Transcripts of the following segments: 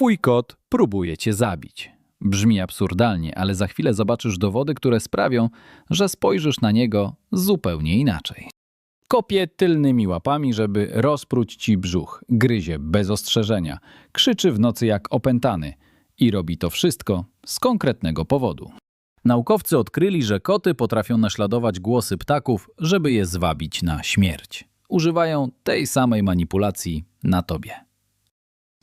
Twój kot próbuje cię zabić. Brzmi absurdalnie, ale za chwilę zobaczysz dowody, które sprawią, że spojrzysz na niego zupełnie inaczej. Kopie tylnymi łapami, żeby rozpróć ci brzuch, gryzie bez ostrzeżenia, krzyczy w nocy jak opętany i robi to wszystko z konkretnego powodu. Naukowcy odkryli, że koty potrafią naśladować głosy ptaków, żeby je zwabić na śmierć. Używają tej samej manipulacji na tobie.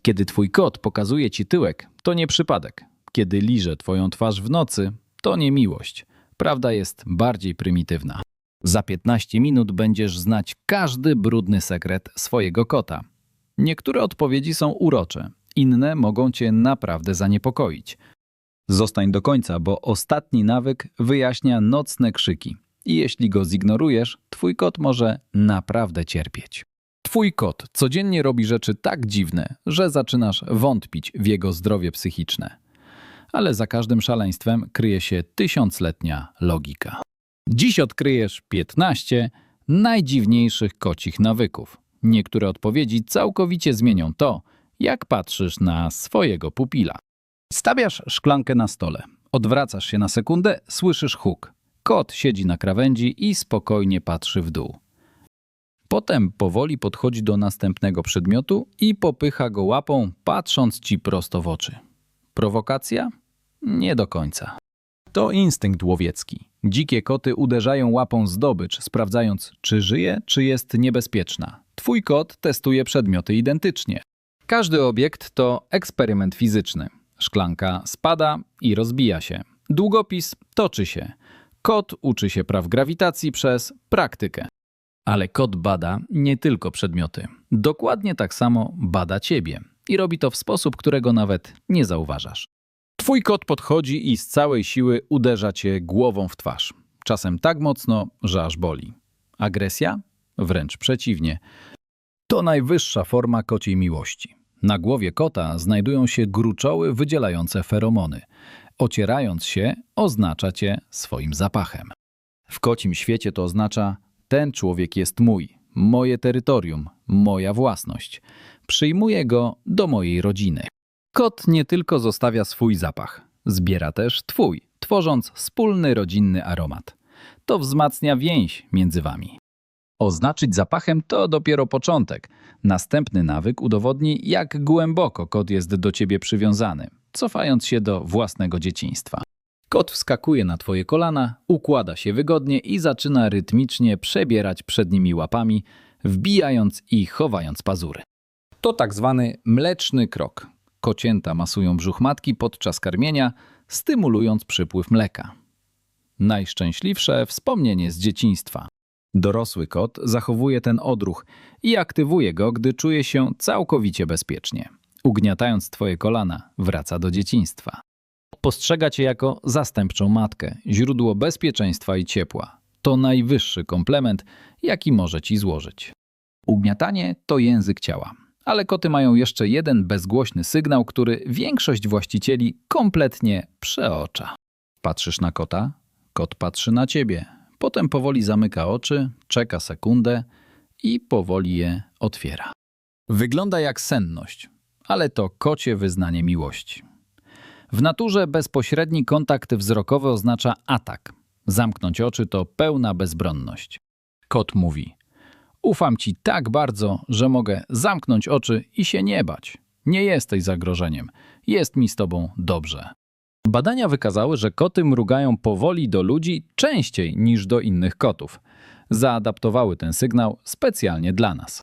Kiedy twój kot pokazuje ci tyłek, to nie przypadek. Kiedy liże twoją twarz w nocy, to nie miłość. Prawda jest bardziej prymitywna. Za 15 minut będziesz znać każdy brudny sekret swojego kota. Niektóre odpowiedzi są urocze, inne mogą cię naprawdę zaniepokoić. Zostań do końca, bo ostatni nawyk wyjaśnia nocne krzyki. I jeśli go zignorujesz, twój kot może naprawdę cierpieć. Twój kot codziennie robi rzeczy tak dziwne, że zaczynasz wątpić w jego zdrowie psychiczne. Ale za każdym szaleństwem kryje się tysiącletnia logika. Dziś odkryjesz 15 najdziwniejszych kocich nawyków. Niektóre odpowiedzi całkowicie zmienią to, jak patrzysz na swojego pupila. Stawiasz szklankę na stole, odwracasz się na sekundę, słyszysz huk. Kot siedzi na krawędzi i spokojnie patrzy w dół. Potem powoli podchodzi do następnego przedmiotu i popycha go łapą, patrząc ci prosto w oczy. Prowokacja? Nie do końca. To instynkt łowiecki. Dzikie koty uderzają łapą zdobycz, sprawdzając, czy żyje, czy jest niebezpieczna. Twój kot testuje przedmioty identycznie. Każdy obiekt to eksperyment fizyczny. Szklanka spada i rozbija się. Długopis toczy się. Kot uczy się praw grawitacji przez praktykę. Ale kot bada nie tylko przedmioty. Dokładnie tak samo bada ciebie. I robi to w sposób, którego nawet nie zauważasz. Twój kot podchodzi i z całej siły uderza cię głową w twarz. Czasem tak mocno, że aż boli. Agresja? Wręcz przeciwnie. To najwyższa forma kociej miłości. Na głowie kota znajdują się gruczoły wydzielające feromony. Ocierając się, oznacza cię swoim zapachem. W kocim świecie to oznacza: ten człowiek jest mój, moje terytorium, moja własność. Przyjmuję go do mojej rodziny. Kot nie tylko zostawia swój zapach, zbiera też twój, tworząc wspólny rodzinny aromat. To wzmacnia więź między wami. Oznaczyć zapachem to dopiero początek. Następny nawyk udowodni, jak głęboko kot jest do ciebie przywiązany, cofając się do własnego dzieciństwa. Kot wskakuje na twoje kolana, układa się wygodnie i zaczyna rytmicznie przebierać przednimi łapami, wbijając i chowając pazury. To tak zwany mleczny krok. Kocięta masują brzuch matki podczas karmienia, stymulując przypływ mleka. Najszczęśliwsze wspomnienie z dzieciństwa. Dorosły kot zachowuje ten odruch i aktywuje go, gdy czuje się całkowicie bezpiecznie. Ugniatając twoje kolana, wraca do dzieciństwa. Postrzega cię jako zastępczą matkę, źródło bezpieczeństwa i ciepła. To najwyższy komplement, jaki może ci złożyć. Ugniatanie to język ciała. Ale koty mają jeszcze jeden bezgłośny sygnał, który większość właścicieli kompletnie przeocza. Patrzysz na kota, kot patrzy na ciebie. Potem powoli zamyka oczy, czeka sekundę i powoli je otwiera. Wygląda jak senność, ale to kocie wyznanie miłości. W naturze bezpośredni kontakt wzrokowy oznacza atak. Zamknąć oczy to pełna bezbronność. Kot mówi: ufam ci tak bardzo, że mogę zamknąć oczy i się nie bać. Nie jesteś zagrożeniem. Jest mi z tobą dobrze. Badania wykazały, że koty mrugają powoli do ludzi częściej niż do innych kotów. Zaadaptowały ten sygnał specjalnie dla nas.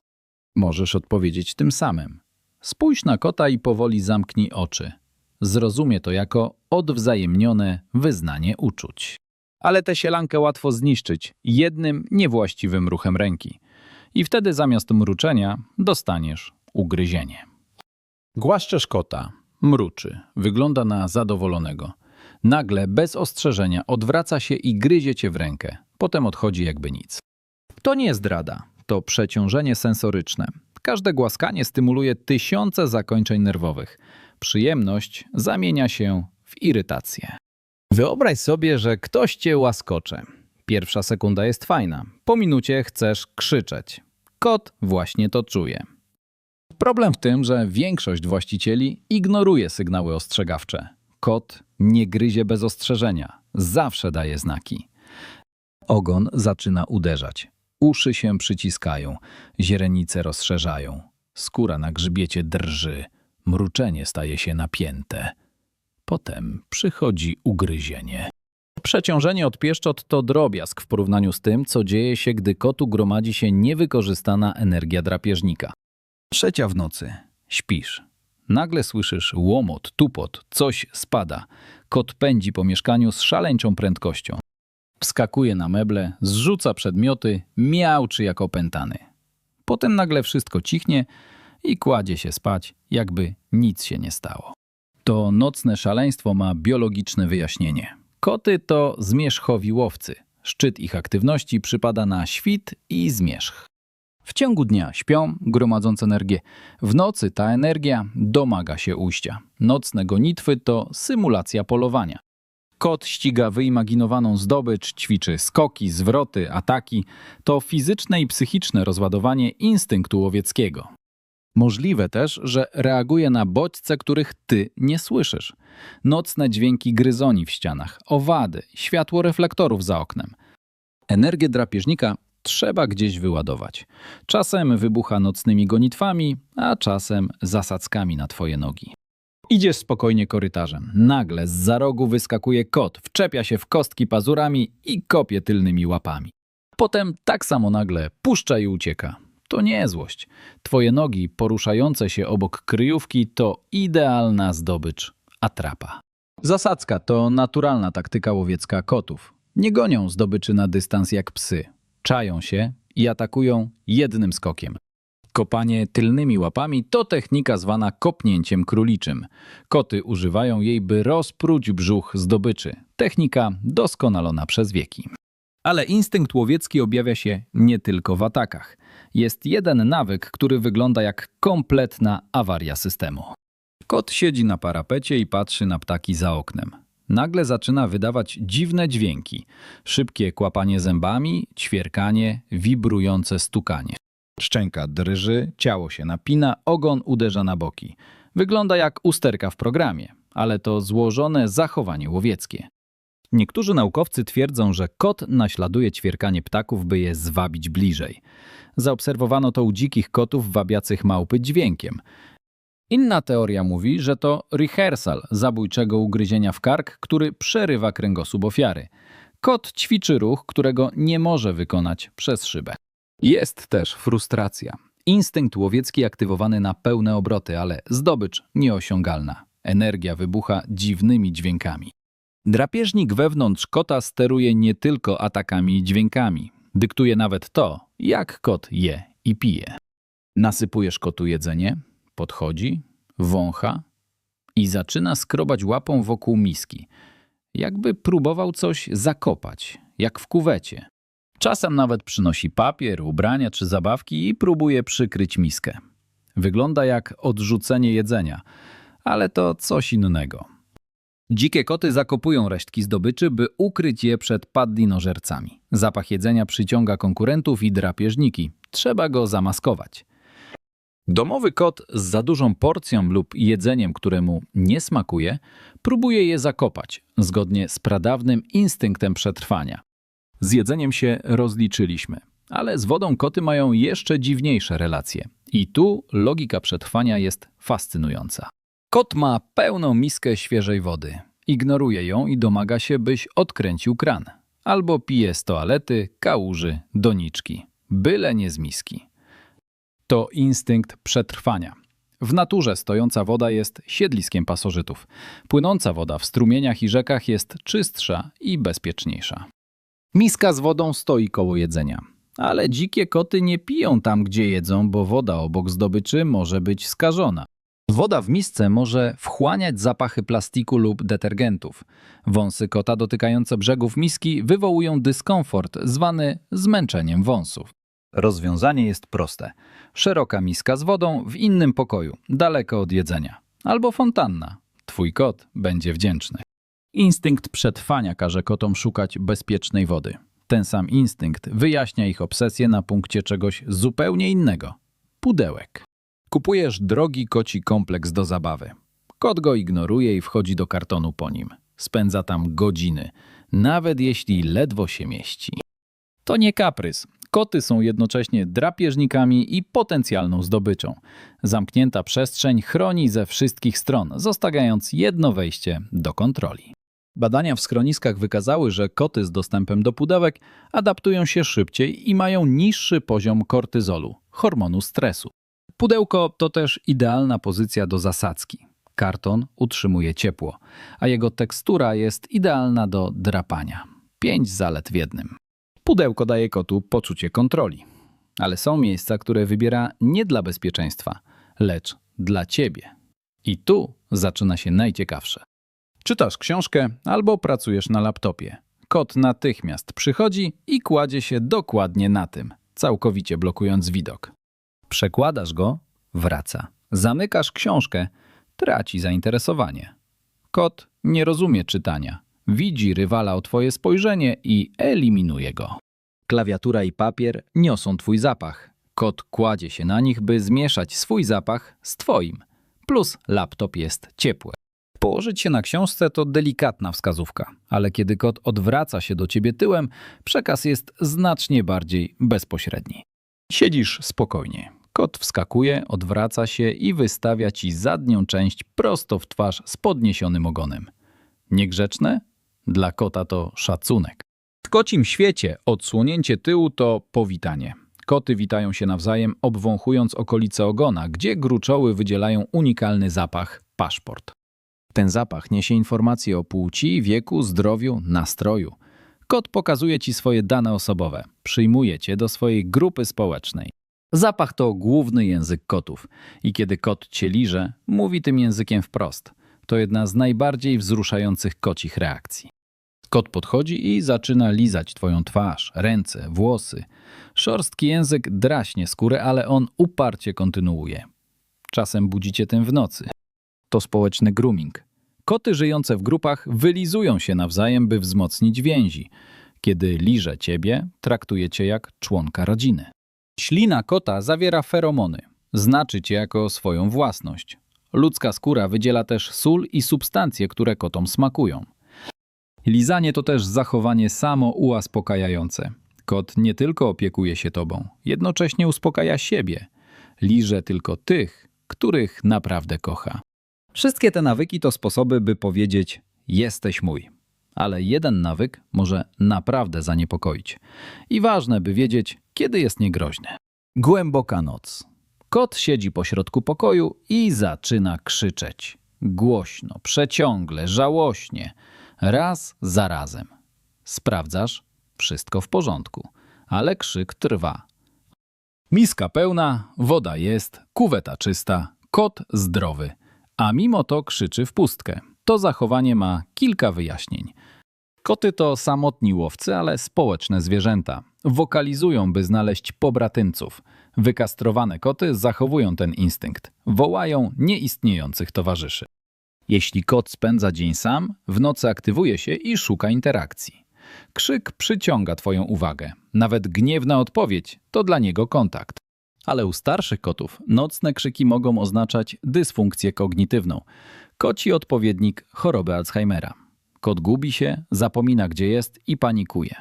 Możesz odpowiedzieć tym samym. Spójrz na kota i powoli zamknij oczy. Zrozumie to jako odwzajemnione wyznanie uczuć. Ale tę sielankę łatwo zniszczyć jednym niewłaściwym ruchem ręki. I wtedy zamiast mruczenia dostaniesz ugryzienie. Głaszczesz kota. Mruczy. Wygląda na zadowolonego. Nagle, bez ostrzeżenia, odwraca się i gryzie cię w rękę. Potem odchodzi jakby nic. To nie zdrada. To przeciążenie sensoryczne. Każde głaskanie stymuluje tysiące zakończeń nerwowych. Przyjemność zamienia się w irytację. Wyobraź sobie, że ktoś cię łaskocze. Pierwsza sekunda jest fajna. Po minucie chcesz krzyczeć. Kot właśnie to czuje. Problem w tym, że większość właścicieli ignoruje sygnały ostrzegawcze. Kot nie gryzie bez ostrzeżenia, zawsze daje znaki. Ogon zaczyna uderzać, uszy się przyciskają, źrenice rozszerzają, skóra na grzbiecie drży, mruczenie staje się napięte. Potem przychodzi ugryzienie. Przeciążenie od pieszczot to drobiazg w porównaniu z tym, co dzieje się, gdy kotu gromadzi się niewykorzystana energia drapieżnika. 3 w nocy. Śpisz. Nagle słyszysz łomot, tupot, coś spada. Kot pędzi po mieszkaniu z szaleńczą prędkością. Wskakuje na meble, zrzuca przedmioty, miauczy jak opętany. Potem nagle wszystko cichnie i kładzie się spać, jakby nic się nie stało. To nocne szaleństwo ma biologiczne wyjaśnienie. Koty to zmierzchowiłowcy. Szczyt ich aktywności przypada na świt i zmierzch. W ciągu dnia śpią, gromadząc energię. W nocy ta energia domaga się ujścia. Nocne gonitwy to symulacja polowania. Kot ściga wyimaginowaną zdobycz, ćwiczy skoki, zwroty, ataki. To fizyczne i psychiczne rozładowanie instynktu łowieckiego. Możliwe też, że reaguje na bodźce, których ty nie słyszysz. Nocne dźwięki gryzoni w ścianach, owady, światło reflektorów za oknem. Energię drapieżnika trzeba gdzieś wyładować. Czasem wybucha nocnymi gonitwami, a czasem zasadzkami na twoje nogi. Idziesz spokojnie korytarzem. Nagle zza rogu wyskakuje kot, wczepia się w kostki pazurami i kopie tylnymi łapami. Potem tak samo nagle puszcza i ucieka. To nie złość. Twoje nogi poruszające się obok kryjówki to idealna zdobycz, atrapa. Zasadzka to naturalna taktyka łowiecka kotów. Nie gonią zdobyczy na dystans jak psy. Czają się i atakują jednym skokiem. Kopanie tylnymi łapami to technika zwana kopnięciem króliczym. Koty używają jej, by rozpróć brzuch zdobyczy. Technika doskonalona przez wieki. Ale instynkt łowiecki objawia się nie tylko w atakach. Jest jeden nawyk, który wygląda jak kompletna awaria systemu. Kot siedzi na parapecie i patrzy na ptaki za oknem. Nagle zaczyna wydawać dziwne dźwięki. Szybkie kłapanie zębami, ćwierkanie, wibrujące stukanie. Szczęka drży, ciało się napina, ogon uderza na boki. Wygląda jak usterka w programie, ale to złożone zachowanie łowieckie. Niektórzy naukowcy twierdzą, że kot naśladuje ćwierkanie ptaków, by je zwabić bliżej. Zaobserwowano to u dzikich kotów wabiacych małpy dźwiękiem. Inna teoria mówi, że to rehearsal zabójczego ugryzienia w kark, który przerywa kręgosłup ofiary. Kot ćwiczy ruch, którego nie może wykonać przez szybę. Jest też frustracja. Instynkt łowiecki aktywowany na pełne obroty, ale zdobycz nieosiągalna. Energia wybucha dziwnymi dźwiękami. Drapieżnik wewnątrz kota steruje nie tylko atakami i dźwiękami. Dyktuje nawet to, jak kot je i pije. Nasypujesz kotu jedzenie, podchodzi, wącha i zaczyna skrobać łapą wokół miski. Jakby próbował coś zakopać, jak w kuwecie. Czasem nawet przynosi papier, ubrania czy zabawki i próbuje przykryć miskę. Wygląda jak odrzucenie jedzenia, ale to coś innego. Dzikie koty zakopują resztki zdobyczy, by ukryć je przed padlinożercami. Zapach jedzenia przyciąga konkurentów i drapieżniki. Trzeba go zamaskować. Domowy kot z za dużą porcją lub jedzeniem, któremu nie smakuje, próbuje je zakopać, zgodnie z pradawnym instynktem przetrwania. Z jedzeniem się rozliczyliśmy, ale z wodą koty mają jeszcze dziwniejsze relacje. I tu logika przetrwania jest fascynująca. Kot ma pełną miskę świeżej wody. Ignoruje ją i domaga się, byś odkręcił kran. Albo pije z toalety, kałuży, doniczki. Byle nie z miski. To instynkt przetrwania. W naturze stojąca woda jest siedliskiem pasożytów. Płynąca woda w strumieniach i rzekach jest czystsza i bezpieczniejsza. Miska z wodą stoi koło jedzenia. Ale dzikie koty nie piją tam, gdzie jedzą, bo woda obok zdobyczy może być skażona. Woda w misce może wchłaniać zapachy plastiku lub detergentów. Wąsy kota dotykające brzegów miski wywołują dyskomfort zwany zmęczeniem wąsów. Rozwiązanie jest proste. Szeroka miska z wodą w innym pokoju, daleko od jedzenia. Albo fontanna. Twój kot będzie wdzięczny. Instynkt przetrwania każe kotom szukać bezpiecznej wody. Ten sam instynkt wyjaśnia ich obsesję na punkcie czegoś zupełnie innego. Pudełek. Kupujesz drogi koci kompleks do zabawy. Kot go ignoruje i wchodzi do kartonu po nim. Spędza tam godziny, nawet jeśli ledwo się mieści. To nie kaprys. Koty są jednocześnie drapieżnikami i potencjalną zdobyczą. Zamknięta przestrzeń chroni ze wszystkich stron, zostawiając jedno wejście do kontroli. Badania w schroniskach wykazały, że koty z dostępem do pudełek adaptują się szybciej i mają niższy poziom kortyzolu, hormonu stresu. Pudełko to też idealna pozycja do zasadzki. Karton utrzymuje ciepło, a jego tekstura jest idealna do drapania. 5 zalet w jednym. Pudełko daje kotu poczucie kontroli. Ale są miejsca, które wybiera nie dla bezpieczeństwa, lecz dla ciebie. I tu zaczyna się najciekawsze. Czytasz książkę albo pracujesz na laptopie. Kot natychmiast przychodzi i kładzie się dokładnie na tym, całkowicie blokując widok. Przekładasz go, wraca. Zamykasz książkę, traci zainteresowanie. Kot nie rozumie czytania. Widzi rywala o twoje spojrzenie i eliminuje go. Klawiatura i papier niosą twój zapach. Kot kładzie się na nich, by zmieszać swój zapach z twoim. Plus laptop jest ciepły. Położyć się na książce to delikatna wskazówka, ale kiedy kot odwraca się do ciebie tyłem, przekaz jest znacznie bardziej bezpośredni. Siedzisz spokojnie. Kot wskakuje, odwraca się i wystawia ci zadnią część prosto w twarz z podniesionym ogonem. Niegrzeczne? Dla kota to szacunek. W kocim świecie odsłonięcie tyłu to powitanie. Koty witają się nawzajem, obwąchując okolice ogona, gdzie gruczoły wydzielają unikalny zapach – paszport. Ten zapach niesie informacje o płci, wieku, zdrowiu, nastroju. Kot pokazuje ci swoje dane osobowe, przyjmuje cię do swojej grupy społecznej. Zapach to główny język kotów i kiedy kot cię liże, mówi tym językiem wprost. To jedna z najbardziej wzruszających kocich reakcji. Kot podchodzi i zaczyna lizać twoją twarz, ręce, włosy. Szorstki język draśnie skórę, ale on uparcie kontynuuje. Czasem budzicie tym w nocy. To społeczny grooming. Koty żyjące w grupach wylizują się nawzajem, by wzmocnić więzi. Kiedy liże ciebie, traktuje cię jak członka rodziny. Ślina kota zawiera feromony. Znaczy cię jako swoją własność. Ludzka skóra wydziela też sól i substancje, które kotom smakują. Lizanie to też zachowanie samouspokajające. Kot nie tylko opiekuje się tobą, jednocześnie uspokaja siebie. Liże tylko tych, których naprawdę kocha. Wszystkie te nawyki to sposoby, by powiedzieć: jesteś mój. Ale jeden nawyk może naprawdę zaniepokoić. I ważne, by wiedzieć, kiedy jest niegroźny. Głęboka noc. Kot siedzi pośrodku pokoju i zaczyna krzyczeć. Głośno, przeciągle, żałośnie. Raz za razem. Sprawdzasz, wszystko w porządku, ale krzyk trwa. Miska pełna, woda jest, kuweta czysta, kot zdrowy, a mimo to krzyczy w pustkę. To zachowanie ma kilka wyjaśnień. Koty to samotni łowcy, ale społeczne zwierzęta. Wokalizują, by znaleźć pobratymców. Wykastrowane koty zachowują ten instynkt. Wołają nieistniejących towarzyszy. Jeśli kot spędza dzień sam, w nocy aktywuje się i szuka interakcji. Krzyk przyciąga twoją uwagę. Nawet gniewna odpowiedź to dla niego kontakt. Ale u starszych kotów nocne krzyki mogą oznaczać dysfunkcję kognitywną. Koci odpowiednik choroby Alzheimera. Kot gubi się, zapomina gdzie jest i panikuje.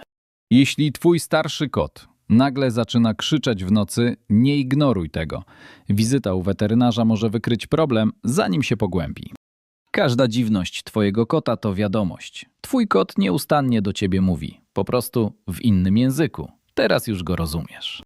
Jeśli twój starszy kot nagle zaczyna krzyczeć w nocy, nie ignoruj tego. Wizyta u weterynarza może wykryć problem, zanim się pogłębi. Każda dziwność twojego kota to wiadomość. Twój kot nieustannie do ciebie mówi, po prostu w innym języku. Teraz już go rozumiesz.